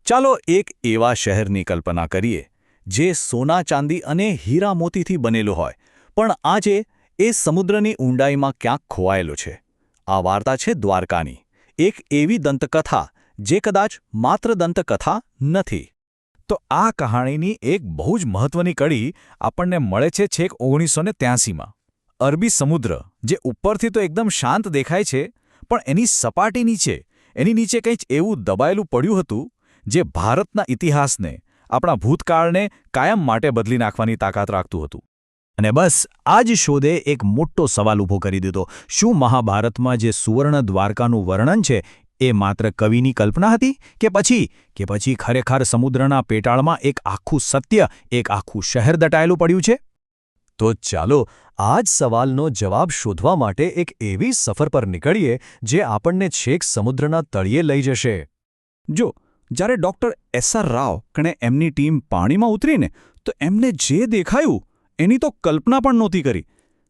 ચાલો એક એવા શહેરની કલ્પના કરીએ જે સોના ચાંદી અને હીરા મોતીથી બનેલું હોય, પણ આજે એ સમુદ્રની ઊંડાઈમાં ક્યાંક ખોવાયેલો છે. આ વાર્તા છે દ્વારકાની, એક એવી દંતકથા જે કદાચ માત્ર દંતકથા નથી. તો આ કહાણીની એક બહુ જ મહત્વની કડી આપણને મળે છે છેક 1983માં. અરબી સમુદ્ર, જે ઉપરથી તો એકદમ શાંત દેખાય છે, પણ એની સપાટી નીચે, એની નીચે કંઈક એવું દબાયેલું પડ્યું હતું જે ભારતના ઇતિહાસને, આપણા ભૂતકાળને કાયમ માટે બદલી નાખવાની તાકાત રાખતું હતું. અને બસ આ જ શોધે એક મોટો સવાલ ઊભો કરી દીધો: શું મહાભારતમાં જે સુવર્ણ દ્વારકાનું વર્ણન છે એ માત્ર કવિની કલ્પના હતી કે પછી ખરેખર સમુદ્રના પેટાળમાં એક આખું સત્ય, એક આખું શહેર દટાયેલું પડ્યું છે? તો ચાલો આ જ સવાલનો જવાબ શોધવા માટે એક એવી સફર પર નીકળીએ જે આપણને છેક સમુદ્રના તળિયે લઈ જશે. જો જ્યારે ડૉક્ટર એસ.આર. રાવ કણે એમની ટીમ પાણીમાં ઉતરીને તો એમને જે દેખાયું એની તો કલ્પના પણ નહોતી કરી.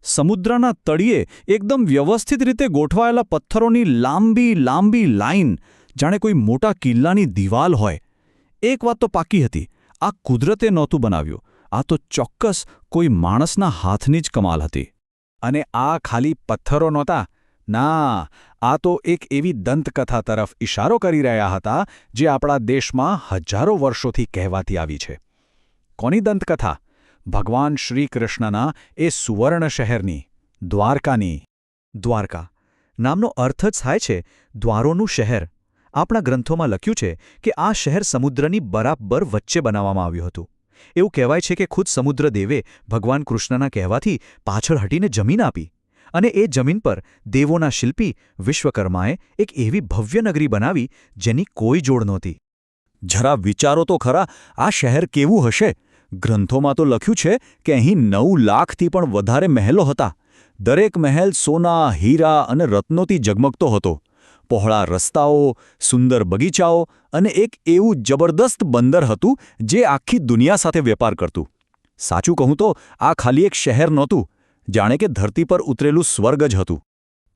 સમુદ્રના તળિયે એકદમ વ્યવસ્થિત રીતે ગોઠવાયેલા પથ્થરોની લાંબી લાંબી લાઈન, જાણે કોઈ મોટા કિલ્લાની દિવાલ હોય. એક વાત તો પાકી હતી, આ કુદરતે નહોતું બનાવ્યું, આ તો ચોક્કસ કોઈ માણસના હાથની જ કમાલ હતી. અને આ ખાલી પથ્થરો નહોતા. ના, આ તો એક એવી દંતકથા તરફ ઇશારો કરી રહ્યા હતા જે આપણા દેશમાં હજારો વર્ષોથી કહેવાતી આવી છે. કોની દંતકથા? ભગવાન શ્રી કૃષ્ણના એ સુવર્ણ શહેરની, દ્વારકાની. દ્વારકા નામનો અર્થ જ થાય છે દ્વારોનું શહેર. આપણા ગ્રંથોમાં લખ્યું છે કે આ શહેર સમુદ્રની બરાબર વચ્ચે બનાવવામાં આવ્યું હતું. એવું કહેવાય છે કે ખુદ સમુદ્રદેવે ભગવાન કૃષ્ણના કહેવાથી પાછળ હટીને જમીન આપી, અને એ જમીન પર દેવોના શિલ્પી વિશ્વકર્માએ એક એવી ભવ્ય નગરી બનાવી જેની કોઈ જોડ નહોતી. જરા વિચારો તો ખરા, આ શહેર કેવું હશે? ગ્રંથોમાં તો લખ્યું છે કે અહીં 9 લાખથી પણ વધારે મહેલો હતા. દરેક મહેલ સોના, હીરા અને રત્નોથી ઝગમગતો હતો. પહોળા રસ્તાઓ, સુંદર બગીચાઓ અને એક એવું જબરદસ્ત બંદર હતું જે આખી દુનિયા સાથે વેપાર કરતું. સાચું કહું તો આ ખાલી એક શહેર નહોતું, જાણે કે ધરતી પર ઉતરેલું સ્વર્ગ જ હતું.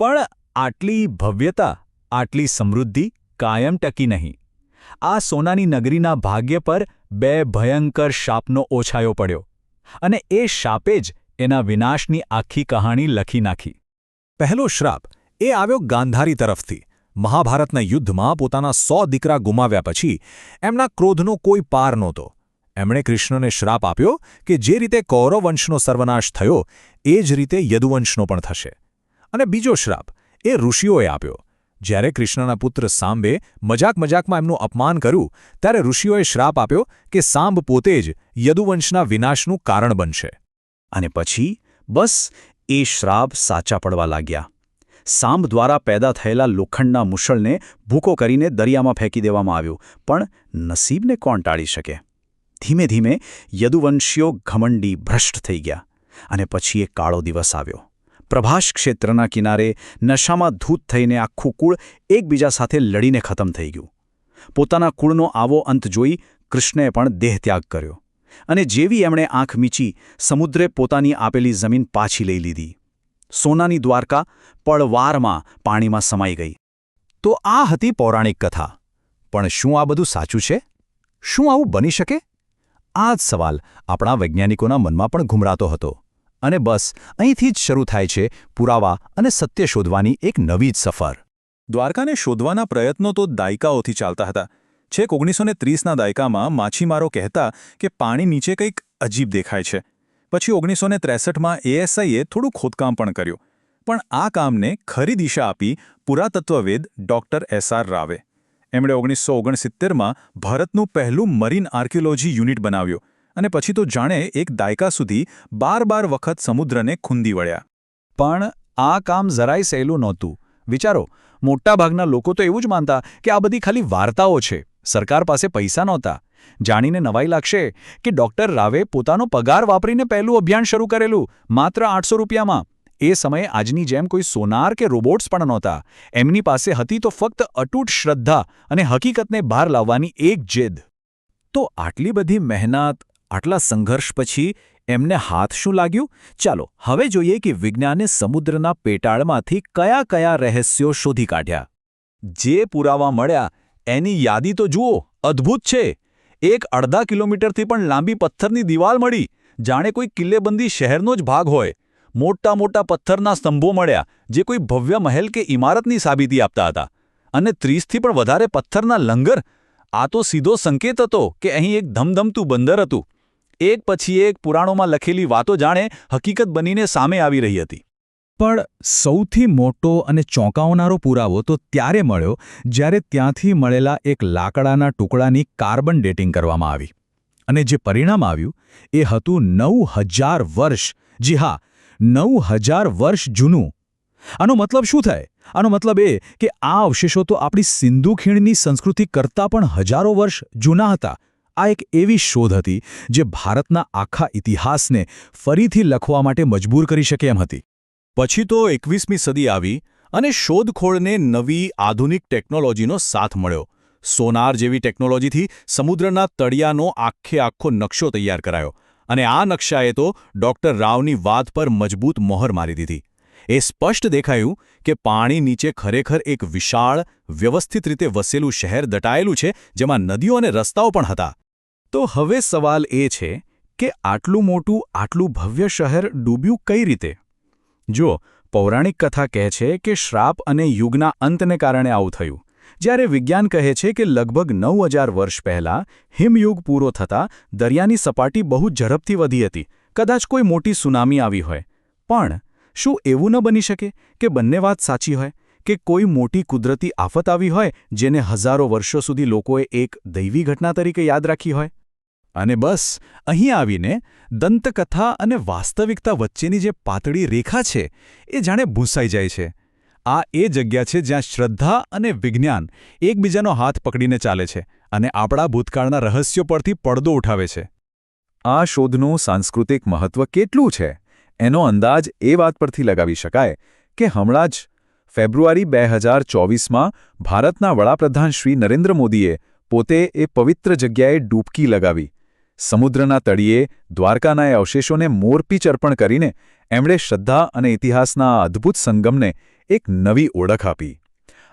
પણ આટલી ભવ્યતા, આટલી સમૃદ્ધિ કાયમ ટકી નહીં. આ સોનાની નગરીના ભાગ્ય પર 2 ભયંકર શાપનો ઓછાયો પડ્યો, અને એ શાપે જ એના વિનાશની આખી કહાણી લખી નાખી. પહેલો શ્રાપ એ આવ્યો ગાંધારી તરફથી. મહાભારતના યુદ્ધમાં પોતાના 100 દીકરા ગુમાવ્યા પછી એમના ક્રોધનો કોઈ પાર નહોતો. એમણે કૃષ્ણને શ્રાપ આપ્યો કે જે રીતે કૌરવ વંશનો સર્વનાશ થયો એ જ રીતે યદુવંશનો પણ થશે. અને બીજો શ્રાપ એ ઋષિઓએ આપ્યો. જ્યારે કૃષ્ણના પુત્ર સાંબે મજાકમાં એમનું અપમાન કર્યું, ત્યારે ઋષિઓએ શ્રાપ આપ્યો કે સાંબ પોતે જ યદુવંશના વિનાશનું કારણ બનશે. અને પછી બસ એ શ્રાપ સાચા પડવા લાગ્યા. સાંબ દ્વારા પેદા થયેલા લોખંડના મુશળને ભૂકો કરીને દરિયામાં ફેંકી દેવામાં આવ્યું, પણ નસીબને કોણ ટાળી શકે? ધીમે ધીમે યદુવંશીઓ ઘમંડી ભ્રષ્ટ થઈ ગયા. અને પછી એક કાળો દિવસ આવ્યો. પ્રભાસ ક્ષેત્રના કિનારે નશામાં ધૂત થઈને આખું કુળ એકબીજા સાથે લડીને ખતમ થઈ ગયું. પોતાના કુળનો આવો અંત જોઈ કૃષ્ણએ પણ દેહત્યાગ કર્યો. અને જેવી એમણે આંખ મીચી, સમુદ્રે પોતાની આપેલી જમીન પાછી લઈ લીધી. સોનાની દ્વારકા પળવારમાં પાણીમાં સમાઈ ગઈ. તો આ હતી પૌરાણિક કથા. પણ શું આ બધું સાચું છે? શું આવું બની શકે? આ જ સવાલ આપણા વૈજ્ઞાનિકોના મનમાં પણ ઘુમરાતો હતો. અને બસ અહીંથી જ શરૂ થાય છે પુરાવા અને સત્ય શોધવાની એક નવી જ સફર. દ્વારકાને શોધવાના પ્રયત્નો તો દાયકાઓથી ચાલતા હતા. છેક 1930ના દાયકામાં માછીમારો કહેતા કે પાણી નીચે કંઈક અજીબ દેખાય છે. પછી 1963માં એએસઆઈએ થોડું ખોદકામ પણ કર્યું. પણ આ કામને ખરી દિશા આપી પુરાતત્વવેદ ડૉક્ટર એસ.આર. રાવે. એમણે 1969માં ભારતનું પહેલું મરીન આર્કિયોલોજી યુનિટ બનાવ્યું, અને પછી તો જાણે એક દાયકા સુધી 12 વખત સમુદ્રને ખૂંદી વળ્યા. પણ આ કામ જરાય સહેલું નહોતું. વિચારો, મોટાભાગના લોકો તો એવું જ માનતા કે આ બધી ખાલી વાર્તાઓ છે, સરકાર પાસે પૈસા નહોતા. જાણીને નવાઈ લાગશે કે ડૉક્ટર રાવે પોતાનો પગાર વાપરીને પહેલું અભિયાન શરૂ કરેલું, માત્ર 800 રૂપિયામાં. એ સમયે આજની જેમ કોઈ સોનાર કે રોબોટ્સ પણ નહોતા. એમની પાસે હતી તો ફક્ત અતૂટ શ્રદ્ધા અને હકીકતને બહાર લાવવાની એક જીદ. તો આટલી બધી મહેનત, આટલા સંઘર્ષ પછી એમને હાથ શું લાગ્યું? ચાલો હવે જોઈએ કે વિજ્ઞાને સમુદ્રના પેટાળમાંથી કયા રહસ્યો શોધી કાઢ્યા. જે પુરાવા મળ્યા એની યાદી તો જુઓ અદ્ભુત છે. એક અડધા કિલોમીટરથી પણ લાંબી પથ્થરની દિવાલ મળી, જાણે કોઈ કિલ્લેબંધી શહેરનો જ ભાગ હોય. મોટા મોટા પથ્થરના સ્તંભો મળ્યા, જે કોઈ ભવ્ય મહેલ કે ઇમારતની સાબિતી આપતા હતા. અને 30થી પણ વધારે પથ્થરના લંગર. આ તો સીધો સંકેત હતો કે અહીં એક ધમધમતું બંદર હતું. એક પછી એક પુરાણોમાં લખેલી વાતો જાણે હકીકત બનીને સામે આવી રહી હતી. પણ સૌથી મોટો અને ચોંકાવનારો પુરાવો તો ત્યારે મળ્યો જ્યારે ત્યાંથી મળેલા એક લાકડાના ટુકડાની કાર્બન ડેટિંગ કરવામાં આવી. અને જે પરિણામ આવ્યું એ હતું 9000 વર્ષ. જી હા, 9000 વર્ષ જૂનું. આનો મતલબ શું થાય? આનો મતલબ એ કે આ અવશેષો તો આપણી સિંધુ ખીણની સંસ્કૃતિ કરતાં પણ હજારો વર્ષ જૂના હતા. આ એક એવી શોધ હતી જે ભારતના આખા ઇતિહાસને ફરીથી લખવા માટે મજબૂર કરી શકે એમ હતી. પછી તો 21મી સદી આવી અને શોધખોળને નવી આધુનિક ટેકનોલોજીનો સાથ મળ્યો. સોનાર જેવી ટેકનોલોજીથી સમુદ્રના તળિયાનો આખો નકશો તૈયાર કરાયો. અને આ નકશાએ તો ડૉક્ટર રાવની વાત પર મજબૂત મોહર મારી દીધી. એ સ્પષ્ટ દેખાયું કે પાણી નીચે ખરેખર એક વિશાળ, વ્યવસ્થિત રીતે વસેલું શહેર દટાયેલું છે, જેમાં નદીઓ અને રસ્તાઓ પણ હતા. તો હવે સવાલ એ છે કે આટલું મોટું, આટલું ભવ્ય શહેર ડૂબ્યું કઈ રીતે? જો પૌરાણિક કથા કહે છે કે શ્રાપ અને યુગના અંતને કારણે આવું થયું, જ્યારે વિજ્ઞાન કહે છે કે લગભગ 9000 વર્ષ પહેલાં હિમયુગ પૂરો થતાં દરિયાની સપાટી બહુ ઝડપથી વધી હતી. કદાચ કોઈ મોટી સુનામી આવી હોય. પણ શું એવું ન બની શકે કે બંને વાત સાચી હોય, કે કોઈ મોટી કુદરતી આફત આવી હોય જેને હજારો વર્ષો સુધી લોકોએ એક દૈવી ઘટના તરીકે યાદ રાખી હોય? અને બસ અહીં આવીને દંતકથા અને વાસ્તવિકતા વચ્ચેની જે પાતળી રેખા છે એ જાણે ભૂંસાઈ જાય છે. આ એ જગ્યા છે જ્યાં શ્રદ્ધા અને વિજ્ઞાન એકબીજાનો હાથ પકડીને ચાલે છે અને આપણા ભૂતકાળના રહસ્યો પરથી પડદો ઉઠાવે છે. આ શોધનું સાંસ્કૃતિક મહત્વ કેટલું છે એનો અંદાજ એ વાત પરથી લગાવી શકાય કે હમણાં જ ફેબ્રુઆરી 2024માં ભારતના વડાપ્રધાન શ્રી નરેન્દ્ર મોદીએ પોતે એ પવિત્ર જગ્યાએ ડૂબકી લગાવી. સમુદ્રના તળિયે દ્વારકાના એ અવશેષોને મોરપીંચ અર્પણ કરીને એમણે શ્રદ્ધા અને ઇતિહાસના આ અદ્ભુત સંગમને એક નવી ઓળખ આપી.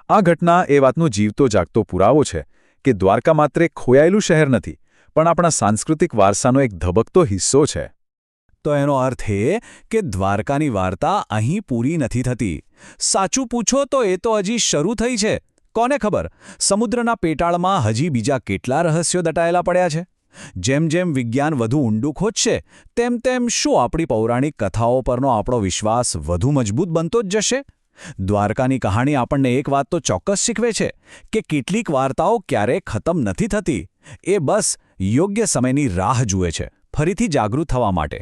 આ ઘટના એ વાતનો જીવતો જાગતો પુરાવો છે કે દ્વારકા માત્ર એક ખોયાયેલું શહેર નથી, પણ આપણા સાંસ્કૃતિક વારસાનો એક ધબકતો હિસ્સો છે. તો એનો અર્થ એ કે દ્વારકાની વાર્તા અહીં પૂરી નથી થતી. સાચું પૂછો તો એ તો હજી શરૂ થઈ છે. કોને ખબર, સમુદ્રના પેટાળમાં હજી બીજા કેટલા રહસ્યો દટાયેલા પડ્યા છે. જેમ જેમ વિજ્ઞાન વધુ ઊંડું ખોજશે, તેમ તેમ શું આપણી પૌરાણિક કથાઓ પરનો આપણો વિશ્વાસ વધુ મજબૂત બનતો જ જશે? દ્વારકાની કહાણી આપણને એક વાત તો ચોક્કસ શીખવે છે કે કેટલીક વાર્તાઓ ક્યારેય ખતમ નથી થતી. એ બસ યોગ્ય સમયની રાહ જુએ છે, ફરીથી જાગૃત થવા માટે.